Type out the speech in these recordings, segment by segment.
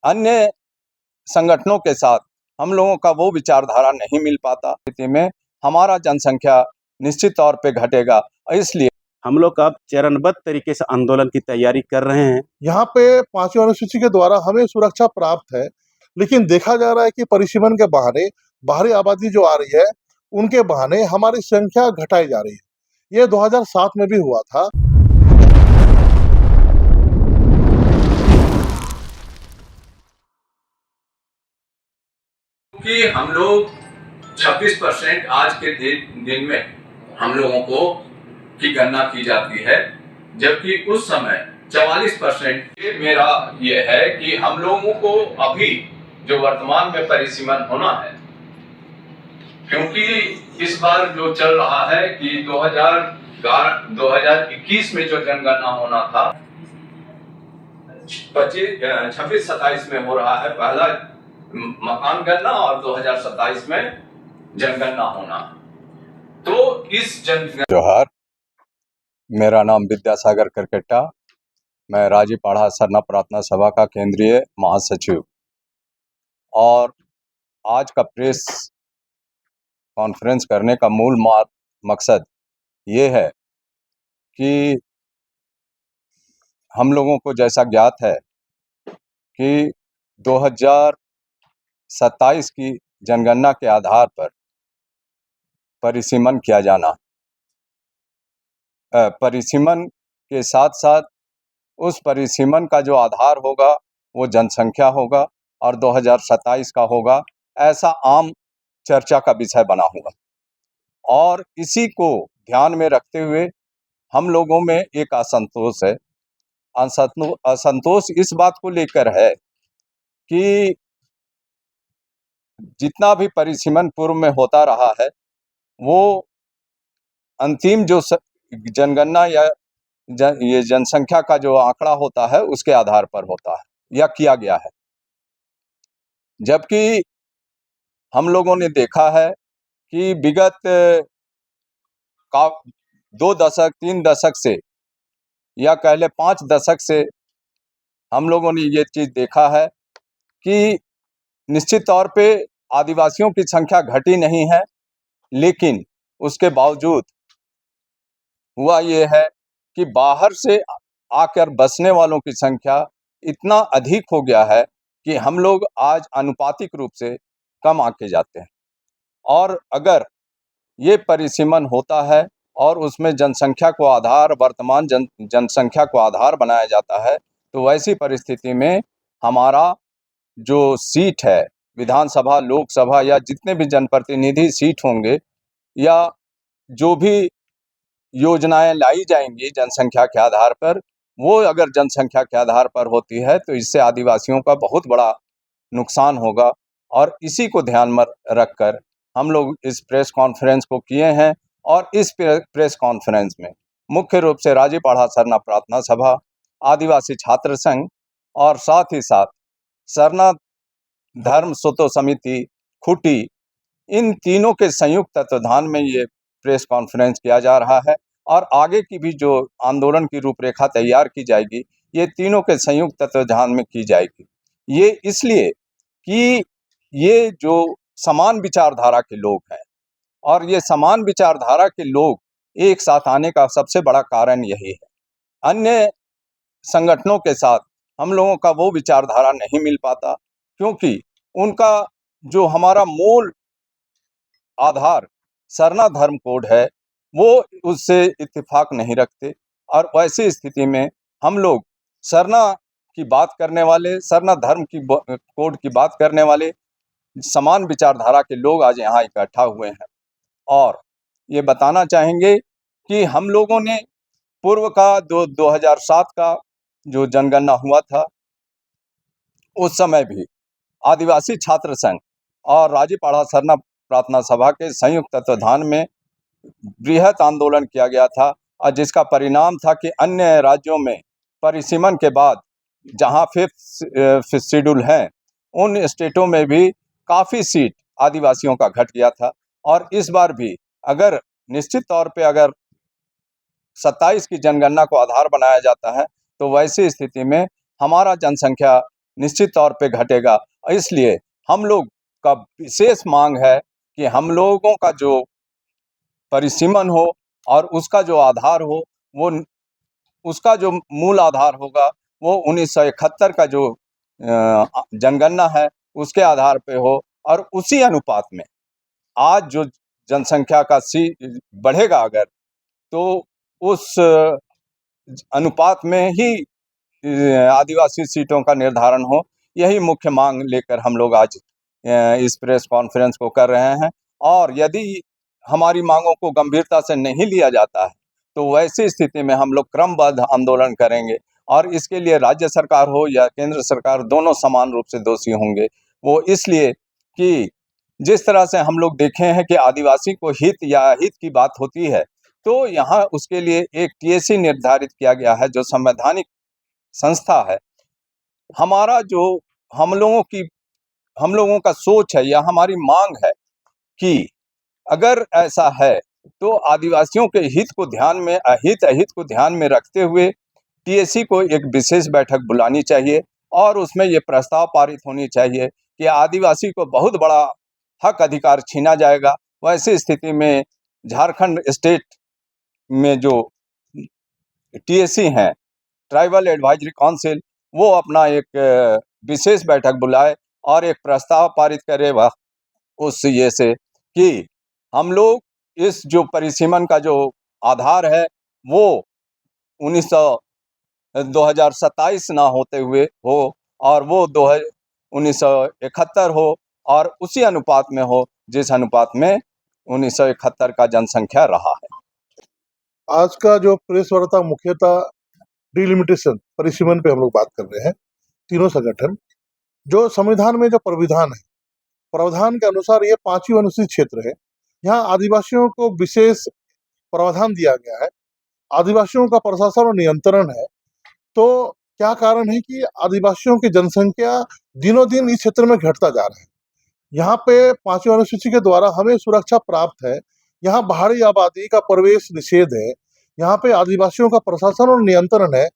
अन्य संगठनों के साथ हम लोगों का वो विचारधारा नहीं मिल पाता। स्थिति में हमारा जनसंख्या निश्चित तौर पे घटेगा। इसलिए हम लोग अब चरणबद्ध तरीके से आंदोलन की तैयारी कर रहे हैं। यहाँ पे 5वीं अनुसूची के द्वारा हमें सुरक्षा प्राप्त है, लेकिन देखा जा रहा है कि परिसीमन के बहाने बाहरी आबादी जो आ रही है, उनके बहाने हमारी संख्या घटाई जा रही है। ये 2007 में भी हुआ था। कि हम लोग 26% आज के दिन में हम लोगों को की गणना की जाती है, जबकि उस समय 44%। मेरा ये है कि हम लोगों को अभी जो वर्तमान में परिसीमन होना है, क्योंकि इस बार जो चल रहा है कि 2021 में जो जनगणना होना था 26-27 में हो रहा है पहला मकान गणना, और 2027 में जनगणना होना। तो इस जोहार, मेरा नाम विद्यासागर करकेट्टा, मैं राजीपाड़ा सरना प्रार्थना सभा का केंद्रीय महासचिव। और आज का प्रेस कॉन्फ्रेंस करने का मूल मकसद ये है कि हम लोगों को जैसा ज्ञात है कि 2027 की जनगणना के आधार पर परिसीमन किया जाना, परिसीमन के साथ साथ उस परिसीमन का जो आधार होगा वो जनसंख्या होगा और 2027 का होगा, ऐसा आम चर्चा का विषय बना हुआ। और इसी को ध्यान में रखते हुए हम लोगों में एक असंतोष है। असंतोष इस बात को लेकर है कि जितना भी परिसीमन पूर्व में होता रहा है वो अंतिम जो जनगणना या ये जनसंख्या का जो आंकड़ा होता है उसके आधार पर होता है या किया गया है। जबकि हम लोगों ने देखा है कि विगत 2 दशक 3 दशक से या कह ले 5 दशक से हम लोगों ने ये चीज़ देखा है कि निश्चित तौर पे आदिवासियों की संख्या घटी नहीं है, लेकिन उसके बावजूद हुआ ये है कि बाहर से आकर बसने वालों की संख्या इतना अधिक हो गया है कि हम लोग आज आनुपातिक रूप से कम आके जाते हैं। और अगर ये परिसीमन होता है और उसमें जनसंख्या को आधार, वर्तमान जनसंख्या को आधार बनाया जाता है, तो वैसी परिस्थिति में हमारा जो सीट है विधानसभा, लोकसभा या जितने भी जनप्रतिनिधि सीट होंगे या जो भी योजनाएं लाई जाएंगी जनसंख्या के आधार पर, वो अगर जनसंख्या के आधार पर होती है तो इससे आदिवासियों का बहुत बड़ा नुकसान होगा। और इसी को ध्यान में रखकर हम लोग इस प्रेस कॉन्फ्रेंस को किए हैं। और इस प्रेस कॉन्फ्रेंस में मुख्य रूप से राजीपाड़ा सरना प्रार्थना सभा, आदिवासी छात्र संघ और साथ ही साथ सरना धर्म स्वतो समिति खुटी, इन तीनों के संयुक्त तत्वाधान में ये प्रेस कॉन्फ्रेंस किया जा रहा है। और आगे की भी जो आंदोलन की रूपरेखा तैयार की जाएगी, ये तीनों के संयुक्त तत्वाधान में की जाएगी। ये इसलिए कि ये जो समान विचारधारा के लोग हैं और ये समान विचारधारा के लोग एक साथ आने का सबसे बड़ा कारण यही है। अन्य संगठनों के साथ हम लोगों का वो विचारधारा नहीं मिल पाता, क्योंकि उनका जो हमारा मूल आधार सरना धर्म कोड है वो उससे इत्तेफाक नहीं रखते। और वैसी स्थिति में हम लोग सरना की बात करने वाले, सरना धर्म की कोड की बात करने वाले समान विचारधारा के लोग आज यहाँ इकट्ठा हुए हैं। और ये बताना चाहेंगे कि हम लोगों ने पूर्व का 2007 का जो जनगणना हुआ था उस समय भी आदिवासी छात्र संघ और राजीपाड़ा सरना प्रार्थना सभा के संयुक्त तत्वाधान में बृहत आंदोलन किया गया था, और जिसका परिणाम था कि अन्य राज्यों में परिसीमन के बाद जहां फिफ्थ शेड्यूल हैं उन स्टेटों में भी काफ़ी सीट आदिवासियों का घट गया था। और इस बार भी अगर निश्चित तौर पे अगर 27 की जनगणना को आधार बनाया जाता है तो वैसी स्थिति में हमारा जनसंख्या निश्चित तौर पे घटेगा। इसलिए हम लोग का विशेष मांग है कि हम लोगों का जो परिसीमन हो और उसका जो आधार हो, वो उसका जो मूल आधार होगा वो 1971 का जो जनगणना है उसके आधार पे हो, और उसी अनुपात में आज जो जनसंख्या का बढ़ेगा अगर, तो उस अनुपात में ही आदिवासी सीटों का निर्धारण हो। यही मुख्य मांग लेकर हम लोग आज इस प्रेस कॉन्फ्रेंस को कर रहे हैं। और यदि हमारी मांगों को गंभीरता से नहीं लिया जाता है तो वैसी स्थिति में हम लोग क्रमबद्ध आंदोलन करेंगे, और इसके लिए राज्य सरकार हो या केंद्र सरकार दोनों समान रूप से दोषी होंगे। वो इसलिए कि जिस तरह से हम लोग देखे हैं कि आदिवासी को हित या अहित की बात होती है, तो यहाँ उसके लिए एक टीएसी निर्धारित किया गया है जो संवैधानिक संस्था है। हमारा जो हम लोगों का सोच है या हमारी मांग है कि अगर ऐसा है तो आदिवासियों के हित को ध्यान में, अहित को ध्यान में रखते हुए टीएसी को एक विशेष बैठक बुलानी चाहिए, और उसमें ये प्रस्ताव पारित होनी चाहिए कि आदिवासी को बहुत बड़ा हक अधिकार छीना जाएगा। वैसी स्थिति में झारखंड स्टेट में जो टीएसी हैं, ट्राइबल एडवाइजरी काउंसिल, वो अपना एक विशेष बैठक बुलाए और एक प्रस्ताव पारित करे वह उस ये से कि हम लोग इस जो परिसीमन का जो आधार है वो 2027 ना होते हुए हो, और वो 1971 हो, और उसी अनुपात में हो जिस अनुपात में 1971 का जनसंख्या रहा है। आज का जो प्रेस वार्ता मुख्यतः डिलिमिटेशन परिसीमन पे हम लोग बात कर रहे हैं। तीनों संगठन जो संविधान में जो प्रावधान है, प्रावधान के अनुसार ये 5वीं अनुसूचित क्षेत्र है। यहाँ आदिवासियों को विशेष प्रावधान दिया गया है। आदिवासियों का प्रशासन और नियंत्रण है। तो क्या कारण है कि आदिवासियों की जनसंख्या दिनों दिन इस क्षेत्र में घटता जा रहा है। यहाँ पे 5वीं अनुसूची के द्वारा हमें सुरक्षा प्राप्त है। यहाँ बाहरी आबादी का प्रवेश निषेध है। यहाँ पे आदिवासियों का प्रशासन और नियंत्रण है।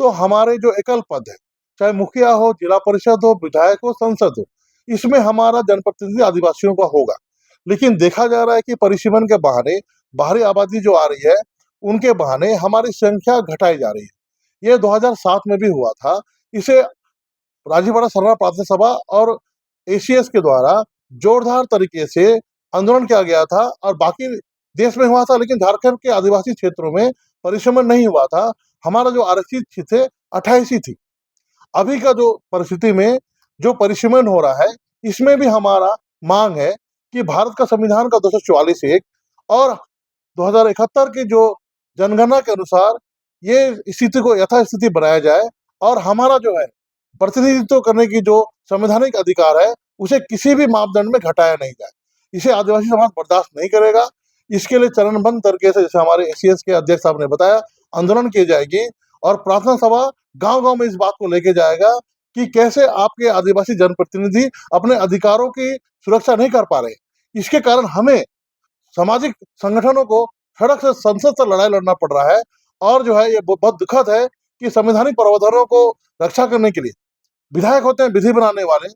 तो हमारे जो एकल पद है, चाहे मुखिया हो, जिला परिषद हो, विधायक हो, संसद हो, इसमें हमारा जनप्रतिनिधि आदिवासियों का होगा। लेकिन देखा जा रहा है कि परिसीमन के बहाने बाहरी आबादी जो आ रही है, उनके बहाने हमारी संख्या घटाई जा रही है। ये 2007 में भी हुआ था। इसे राज्यपाल सरना प्रार्थना सभा और एसीएस के द्वारा जोरदार तरीके से आंदोलन किया गया था, और बाकी देश में हुआ था, लेकिन झारखंड के आदिवासी क्षेत्रों में परिसीमन नहीं हुआ था। हमारा जो आरक्षित क्षेत्र थे 28 ही थी। अभी का जो परिस्थिति में जो परिसीमन हो रहा है, इसमें भी हमारा मांग है कि भारत का संविधान का 244(1) और 2071 की जो जनगणना के अनुसार ये स्थिति को यथास्थिति बनाया जाए, और हमारा जो है प्रतिनिधित्व करने की जो संवैधानिक अधिकार है उसे किसी भी मापदंड में घटाया नहीं जाए। इसे आदिवासी समाज बर्दाश्त नहीं करेगा। इसके लिए चरणबद्ध तरीके से, जैसे हमारे एसीएस के अध्यक्ष साहब ने बताया, आंदोलन की जाएगी, और प्रार्थना सभा गांव-गांव में इस बात को लेके जाएगा कि कैसे आपके आदिवासी जनप्रतिनिधि अपने अधिकारों की सुरक्षा नहीं कर पा रहे। इसके कारण हमें सामाजिक संगठनों को सड़क से, संसद से लड़ाई लड़ना पड़ रहा है। और जो है ये बहुत दुखद है कि संवैधानिक प्रावधानों को रक्षा करने के लिए विधायक होते हैं विधि बनाने वाले,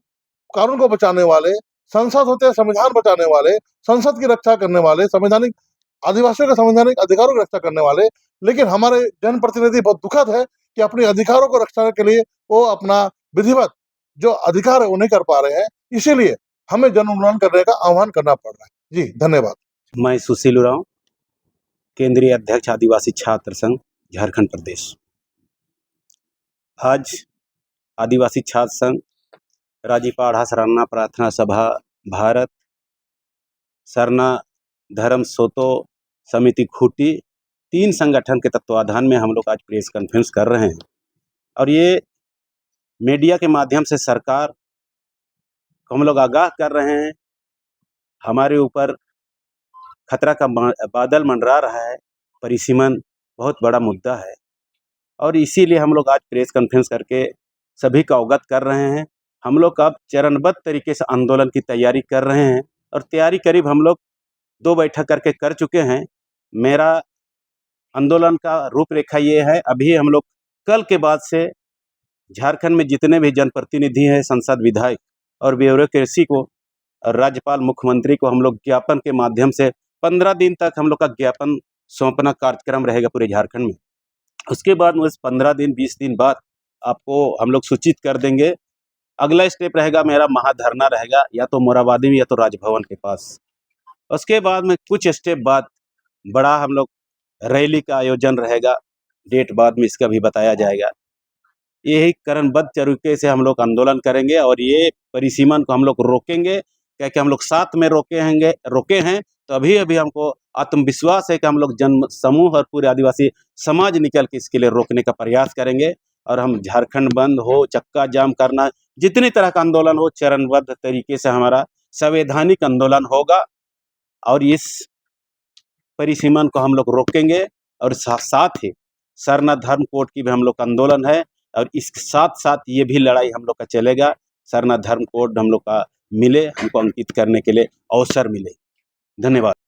कानून को बचाने वाले, संसद होते हैं संविधान बचाने वाले, संसद की रक्षा करने वाले, संवैधानिक आदिवासियों के संवैधानिक अधिकारों की रक्षा करने वाले। लेकिन हमारे जनप्रतिनिधि, बहुत दुखद है कि अपने अधिकारों को रक्षा के लिए वो अपना विधिवत जो अधिकार है वो नहीं कर पा रहे हैं। इसीलिए हमें जन आंदोलन करने का आह्वान करना पड़ रहा है। जी, धन्यवाद। मैं सुशील उरांव, केंद्रीय अध्यक्ष आदिवासी छात्र संघ, झारखंड प्रदेश। आज आदिवासी छात्र संघ, राजीपाढ़ा सरना प्रार्थना सभा भारत, सरना धर्म सोतो समिति खूंटी, 3 संगठन के तत्वाधान में हम लोग आज प्रेस कॉन्फ्रेंस कर रहे हैं। और ये मीडिया के माध्यम से सरकार को हम लोग आगाह कर रहे हैं। हमारे ऊपर खतरा का बादल मंडरा रहा है। परिसीमन बहुत बड़ा मुद्दा है, और इसीलिए हम लोग आज प्रेस कॉन्फ्रेंस करके सभी को अवगत कर रहे हैं। हम लोग अब चरणबद्ध तरीके से आंदोलन की तैयारी कर रहे हैं, और तैयारी करीब हम लोग 2 बैठक करके कर चुके हैं। मेरा आंदोलन का रूपरेखा ये है, अभी हम लोग कल के बाद से झारखंड में जितने भी जनप्रतिनिधि हैं, संसद, विधायक और ब्यूरोक्रेसी को और राज्यपाल, मुख्यमंत्री को हम लोग ज्ञापन के माध्यम से 15 दिन तक हम लोग का ज्ञापन सौंपना कार्यक्रम रहेगा पूरे झारखंड में। उसके बाद उस 15 दिन 20 दिन बाद आपको हम लोग सूचित कर देंगे। अगला स्टेप रहेगा मेरा महाधरना रहेगा, या तो मोराबादी में या तो राजभवन के पास। उसके बाद में कुछ स्टेप बाद बड़ा हम लोग रैली का आयोजन रहेगा, डेट बाद में इसका भी बताया जाएगा। यही क्रमबद्ध तरीके से हम लोग आंदोलन करेंगे और ये परिसीमन को हम लोग रोकेंगे, क्योंकि हम लोग साथ में रोके हैं तो अभी हमको आत्मविश्वास है कि हम लोग जन समूह और पूरे आदिवासी समाज निकल के इसके लिए रोकने का प्रयास करेंगे। और हम झारखंड बंद हो, चक्का जाम करना, जितनी तरह का आंदोलन हो, चरणबद्ध तरीके से हमारा संवैधानिक आंदोलन होगा और इस परिसीमन को हम लोग रोकेंगे। और साथ ही सरना धर्म कोड की भी हम लोग का आंदोलन है और इसके साथ साथ ये भी लड़ाई हम लोग का चलेगा। सरना धर्म कोड हम लोग का मिले, हमको अंकित करने के लिए अवसर मिले। धन्यवाद।